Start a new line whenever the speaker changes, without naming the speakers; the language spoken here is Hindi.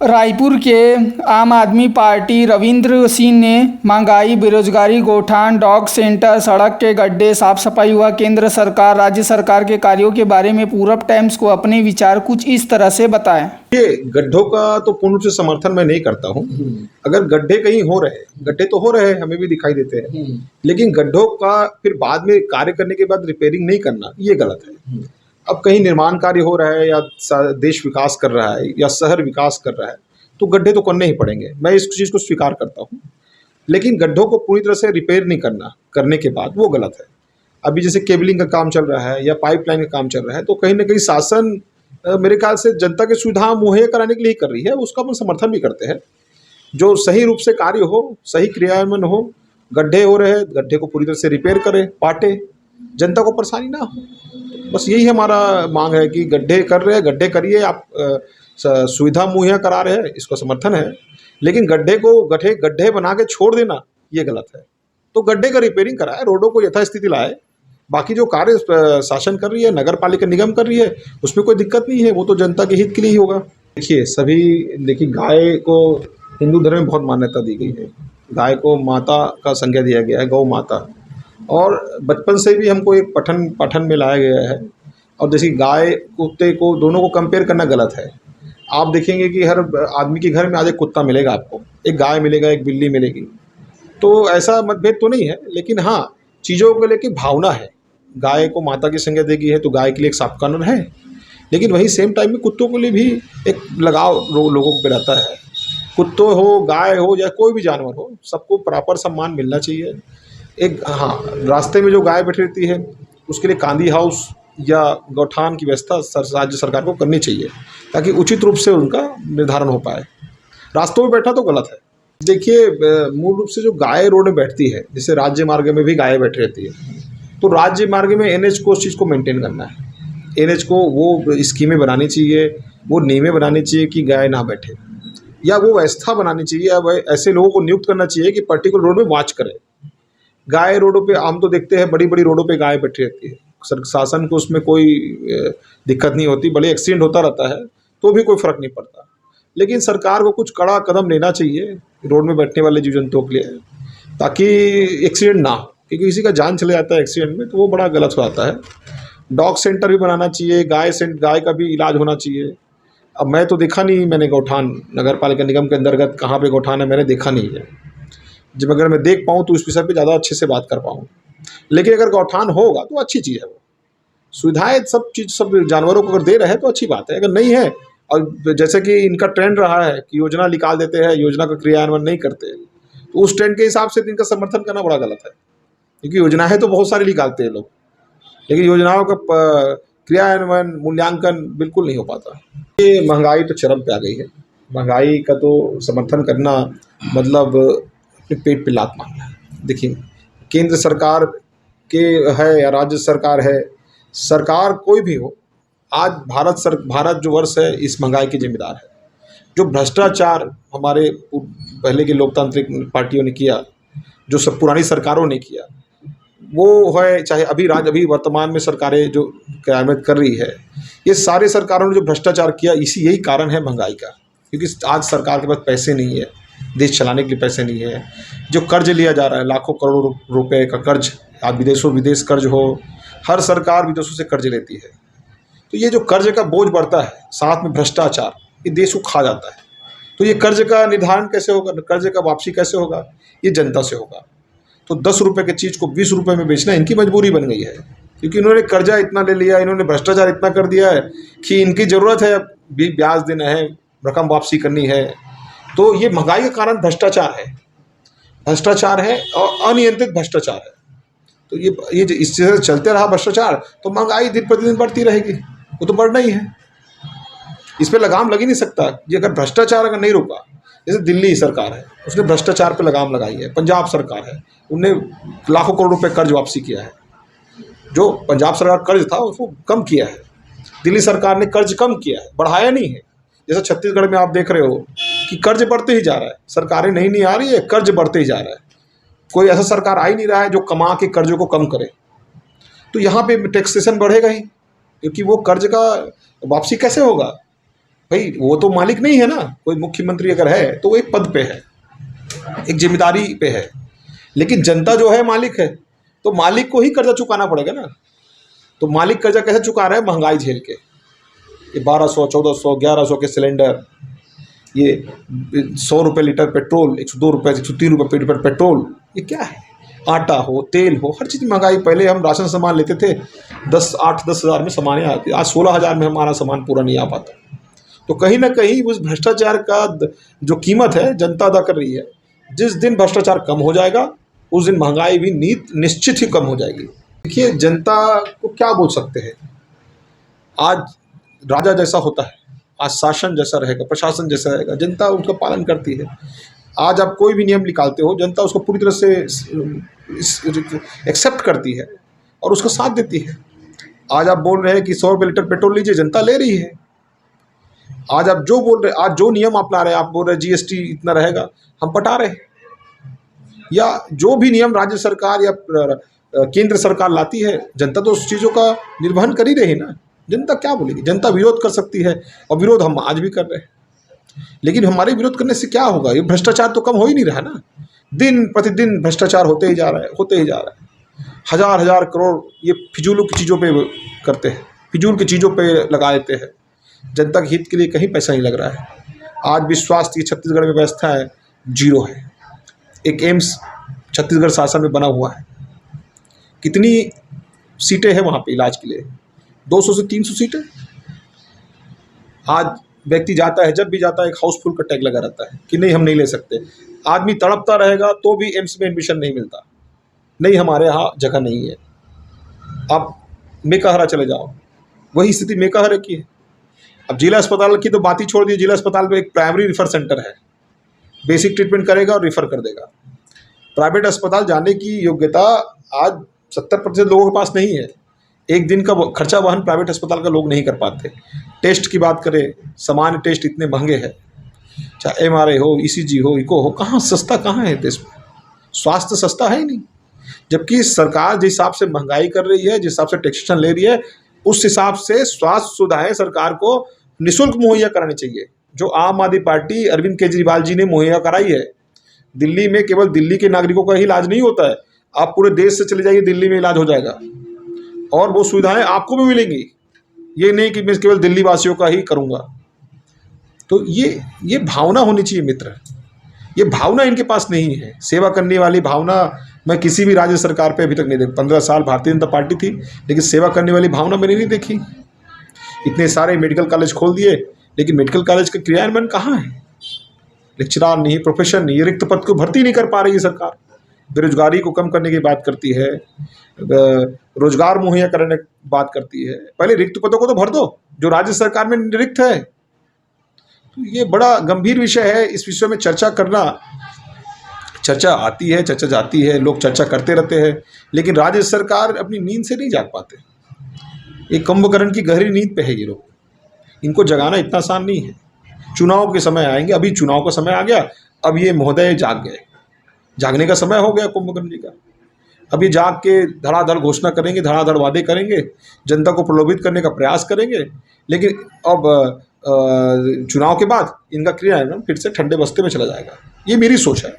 रायपुर के आम आदमी पार्टी रविंद्र सिंह ने महंगाई, बेरोजगारी, गोठान, डॉग सेंटर, सड़क के गड्ढे, साफ सफाई व केंद्र सरकार, राज्य सरकार के कार्यों के बारे में पूरब टाइम्स को अपने विचार कुछ इस तरह से बताए।
ये गड्ढों का तो पूर्ण रूप से समर्थन मैं नहीं करता हूँ। अगर गड्ढे कहीं हो रहे हैं, गड्ढे तो हो रहे हैं, हमें भी दिखाई देते हैं, लेकिन गड्ढों का फिर बाद में कार्य करने के बाद रिपेयरिंग नहीं करना, ये गलत है। अब कहीं निर्माण कार्य हो रहा है या देश विकास कर रहा है या शहर विकास कर रहा है तो गड्ढे तो करने ही पड़ेंगे, मैं इस चीज़ को स्वीकार करता हूँ। लेकिन गड्ढों को पूरी तरह से रिपेयर नहीं करना, करने के बाद वो गलत है। अभी जैसे केबलिंग का काम चल रहा है या पाइपलाइन का काम चल रहा है तो कहीं ना कहीं शासन मेरे ख्याल से जनता की सुविधा मुहैया कराने के लिए कर रही है, उसका हम समर्थन भी करते हैं। जो सही रूप से कार्य हो, सही क्रियान्वयन हो, गड्ढे हो रहे हैं, गड्ढे को पूरी तरह से रिपेयर करें, पाटे, जनता को परेशानी ना हो। बस यही हमारा मांग है कि गड्ढे कर रहे हैं, गड्ढे करिए, आप सुविधा मुहैया करा रहे हैं, इसको समर्थन है। लेकिन गड्ढे को गड्ढे बना के छोड़ देना ये गलत है। तो गड्ढे का रिपेयरिंग कराए, रोडों को यथास्थिति लाए। बाकी जो कार्य शासन कर रही है, नगर पालिका निगम कर रही है, उसमें कोई दिक्कत नहीं है, वो तो जनता के हित के लिए ही होगा। देखिए गाय को हिंदू धर्म में बहुत मान्यता दी गई है। गाय को माता का संज्ञा दिया गया है, गौ माता, और बचपन से भी हमको एक पठन में लाया गया है। और जैसे गाय कुत्ते को दोनों को कंपेयर करना गलत है। आप देखेंगे कि हर आदमी के घर में आज एक कुत्ता मिलेगा, आपको एक गाय मिलेगा, एक बिल्ली मिलेगी। तो ऐसा मतभेद तो नहीं है, लेकिन हाँ, चीज़ों को लेकर भावना है। गाय को माता की संज्ञा दी गई है तो गाय के लिए एक साफ कानून है, लेकिन वही सेम टाइम में कुत्तों के लिए भी एक लगाव लोगों को रहता है। कुत्तों हो, गाय हो या कोई भी जानवर हो, सबको प्रॉपर सम्मान मिलना चाहिए। एक हाँ, रास्ते में जो गाय बैठी रहती है उसके लिए कांदी हाउस या गौठान की व्यवस्था राज्य सरकार को करनी चाहिए, ताकि उचित रूप से उनका निर्धारण हो पाए। रास्तों में बैठना तो गलत है। देखिए, मूल रूप से जो गाय रोड में बैठती है, जैसे राज्य मार्ग में भी गाय बैठी रहती है, तो राज्य मार्ग में एनएच को उस चीज़ को मेंटेन करना है। एनएच को वो स्कीमें बनानी चाहिए, वो नियमें बनानी चाहिए कि गाय ना बैठे, या वो व्यवस्था बनानी चाहिए, या ऐसे लोगों को नियुक्त करना चाहिए कि पर्टिकुलर रोड में वॉच करें। गाय रोडों पे हम तो देखते हैं, बड़ी बड़ी रोडों पे गाय बैठी रहती है, शासन को उसमें कोई दिक्कत नहीं होती, भले एक्सीडेंट होता रहता है तो भी कोई फ़र्क नहीं पड़ता। लेकिन सरकार को कुछ कड़ा कदम लेना चाहिए रोड में बैठने वाले जीव जंतुओं के लिए, ताकि एक्सीडेंट ना हो, क्योंकि किसी का जान चले जाता है एक्सीडेंट में तो वो बड़ा गलत हो जाता है। डॉग सेंटर भी बनाना चाहिए, गाय का भी इलाज होना चाहिए। अब मैं तो देखा नहीं, मैंने गौठान नगर पालिका निगम के अंतर्गत कहाँ पे गौठान है मैंने देखा नहीं है। जब अगर मैं देख पाऊँ तो उस विषय पे ज़्यादा अच्छे से बात कर पाऊँ। लेकिन अगर गौठान होगा तो अच्छी चीज़ है, वो सुविधाएं सब जानवरों को अगर दे रहे हैं तो अच्छी बात है। अगर नहीं है, और जैसे कि इनका ट्रेंड रहा है कि योजना निकाल देते हैं, योजना का क्रियान्वयन नहीं करते, तो उस ट्रेंड के हिसाब से इनका समर्थन करना बड़ा गलत है। क्योंकि योजनाएं तो बहुत सारी निकालते हैं लोग, लेकिन योजनाओं का क्रियान्वयन, मूल्यांकन बिल्कुल नहीं हो पाता। ये महंगाई तो चरम पे आ गई है। महंगाई का तो समर्थन करना मतलब अपने पेट पे लात मारना है। देखिए, केंद्र सरकार के है या राज्य सरकार है, सरकार कोई भी हो, आज भारत जो वर्ष है इस महंगाई की जिम्मेदार है। जो भ्रष्टाचार हमारे पहले की लोकतांत्रिक पार्टियों ने किया, जो सब पुरानी सरकारों ने किया, वो है, चाहे अभी वर्तमान में सरकारें जो क्रियान्वित कर रही है, ये सारे सरकारों ने जो भ्रष्टाचार किया, यही कारण है महंगाई का। क्योंकि आज सरकार के पास पैसे नहीं है, देश चलाने के लिए पैसे नहीं है। जो कर्ज लिया जा रहा है, लाखों करोड़ रुपए का कर्ज, आज विदेश कर्ज हो, हर सरकार विदेशों से कर्ज लेती है। तो ये जो कर्ज का बोझ बढ़ता है, साथ में भ्रष्टाचार, ये देश को खा जाता है। तो ये कर्ज का निर्धारण कैसे होगा, कर्ज का वापसी कैसे होगा, ये जनता से होगा। तो 10 रुपये की चीज़ को 20 रुपये में बेचना इनकी मजबूरी बन गई है, क्योंकि इन्होंने कर्जा इतना ले लिया, इन्होंने भ्रष्टाचार इतना कर दिया है कि इनकी ज़रूरत है, भी ब्याज देना है, रकम वापसी करनी है। तो ये महंगाई का कारण भ्रष्टाचार है और अनियंत्रित भ्रष्टाचार है। तो ये इस तरह से चलते रहा भ्रष्टाचार, तो महंगाई दिन प्रतिदिन बढ़ती रहेगी, वो तो बढ़ना ही है। इस पर लगाम लग ही नहीं सकता। ये अगर भ्रष्टाचार अगर नहीं रुका, जैसे दिल्ली सरकार है, उसने भ्रष्टाचार पे लगाम लगाई है। पंजाब सरकार है, उनने लाखों करोड़ रुपए कर्ज वापसी किया है। जो पंजाब सरकार कर्ज था उसको कम किया है, दिल्ली सरकार ने कर्ज कम किया है, बढ़ाया नहीं है। जैसे छत्तीसगढ़ में आप देख रहे हो कि कर्ज बढ़ते ही जा रहा है, सरकारें नहीं आ रही है, कर्ज बढ़ते ही जा रहा है। कोई ऐसा सरकार आ ही नहीं रहा है जो कमा के कर्जों को कम करे। तो यहाँ पे टैक्सेशन बढ़ेगा ही, क्योंकि वो कर्ज का वापसी कैसे होगा। भाई वो तो मालिक नहीं है ना, कोई मुख्यमंत्री अगर है तो वो एक पद पे है, एक जिम्मेदारी पे है, लेकिन जनता जो है मालिक है, तो मालिक को ही कर्जा चुकाना पड़ेगा ना। तो मालिक कर्जा कैसे चुका रहा है? महंगाई झेल के। ये 1200, 1400, 1100 के सिलेंडर, ये 100 रुपये लीटर पेट्रोल, 102 रुपये, 103 रुपये लीटर पेट्रोल, ये क्या है? आटा हो, तेल हो, हर चीज़ महंगाई। पहले हम राशन सामान लेते थे 8-10 हज़ार में सामान आती, आज 16,000 में हमारा सामान पूरा नहीं आ पाता। तो कहीं ना कहीं उस भ्रष्टाचार का जो कीमत है जनता अदा कर रही है। जिस दिन भ्रष्टाचार कम हो जाएगा उस दिन महंगाई भी निश्चित ही कम हो जाएगी। देखिए, जनता को क्या बोल सकते हैं? आज राजा जैसा होता है, आज शासन जैसा रहेगा, प्रशासन जैसा रहेगा, जनता उसका पालन करती है। आज आप कोई भी नियम निकालते हो, जनता उसको पूरी तरह से एक्सेप्ट करती है और उसका साथ देती है। आज आप बोल रहे हैं कि 100 रुपये लीटर पेट्रोल लीजिए, जनता ले रही है। आज आप जो बोल रहे, आज जो नियम आप ला रहे हैं, आप बोल रहे हैं जीएसटी इतना रहेगा, हम पटा रहे हैं। या जो भी नियम राज्य सरकार या केंद्र सरकार लाती है, जनता तो उस चीज़ों का निर्वहन कर ही रही है ना। जनता क्या बोलेगी? जनता विरोध कर सकती है, और विरोध हम आज भी कर रहे हैं। लेकिन हमारे विरोध करने से क्या होगा? ये भ्रष्टाचार तो कम हो ही नहीं रहा ना। दिन प्रतिदिन भ्रष्टाचार होते ही जा रहा है, होते ही जा रहा है। हजार हजार करोड़ ये फिजूल की चीज़ों पे करते हैं, फिजूल की चीज़ों पे लगा देते हैं। जनता के हित के लिए कहीं पैसा नहीं लग रहा है। आज भी स्वास्थ्य की छत्तीसगढ़ में व्यवस्था है, जीरो है। एक एम्स छत्तीसगढ़ शासन में बना हुआ है, कितनी सीटें हैं वहाँ पे इलाज के लिए? 200 से 300 सीटें। आज व्यक्ति जाता है, जब भी जाता है एक हाउसफुल का टैग लगा रहता है कि नहीं, हम नहीं ले सकते। आदमी तड़पता रहेगा तो भी एम्स में एडमिशन नहीं मिलता, नहीं हमारे यहाँ जगह नहीं है। आप मेकाहारा चले जाओ, वही स्थिति मेकाहारा की है। अब जिला अस्पताल की तो बात ही छोड़ दी। जिला अस्पताल में एक प्राइमरी रिफर सेंटर है, बेसिक ट्रीटमेंट करेगा और रिफ़र कर देगा। प्राइवेट अस्पताल जाने की योग्यता आज 70% लोगों के पास नहीं है। एक दिन का खर्चा वहन प्राइवेट अस्पताल का लोग नहीं कर पाते। टेस्ट की बात करें, सामान्य टेस्ट इतने महंगे हैं, चाहे MRI हो, ECG हो, इको हो, कहाँ सस्ता कहाँ है देश में? स्वास्थ्य सस्ता है ही नहीं। जबकि सरकार जिस हिसाब से महंगाई कर रही है, जिस हिसाब से टैक्सेशन ले रही है, उस हिसाब से स्वास्थ्य सुविधाएं सरकार को निःशुल्क मुहैया करानी चाहिए, जो आम आदमी पार्टी अरविंद केजरीवाल जी ने मुहैया कराई है। दिल्ली में केवल दिल्ली के नागरिकों का ही इलाज नहीं होता है, आप पूरे देश से चले जाइए, दिल्ली में इलाज हो जाएगा और वो सुविधाएं आपको भी मिलेंगी। ये नहीं कि मैं केवल दिल्ली वासियों का ही करूँगा। तो ये भावना होनी चाहिए मित्र, ये भावना इनके पास नहीं है। सेवा करने वाली भावना मैं किसी भी राज्य सरकार पे अभी तक नहीं देखी। 15 साल भारतीय जनता पार्टी थी, लेकिन सेवा करने वाली भावना मैंने नहीं देखी। इतने सारे मेडिकल कॉलेज खोल दिए, लेकिन मेडिकल कॉलेज का क्रियान्वयन कहाँ है? लेक्चरार नहीं, प्रोफेसर नहीं, रिक्त पद को भर्ती नहीं कर पा रही है सरकार। बेरोजगारी को कम करने की बात करती है, रोजगार मुहैया करने की बात करती है। पहले रिक्त पदों को तो भर दो जो राज्य सरकार में रिक्त है। तो ये बड़ा गंभीर विषय है, इस विषय में चर्चा करना, चर्चा आती है, चर्चा जाती है, लोग चर्चा करते रहते हैं, लेकिन राज्य सरकार अपनी नींद से नहीं जाग पाते। एक कुंभकर्ण की गहरी नींद पे है ये लोग, इनको जगाना इतना आसान नहीं है। चुनाव के समय आएंगे, अभी चुनाव का समय आ गया, अब ये महोदय जाग गए, जागने का समय हो गया कुंभकर्ण जी का। अब ये जाग के धड़ाधड़ घोषणा करेंगे, धड़ाधड़ वादे करेंगे, जनता को प्रलोभित करने का प्रयास करेंगे, लेकिन अब चुनाव के बाद इनका क्रियान्वयन फिर से ठंडे बस्ते में चला जाएगा। ये मेरी सोच है।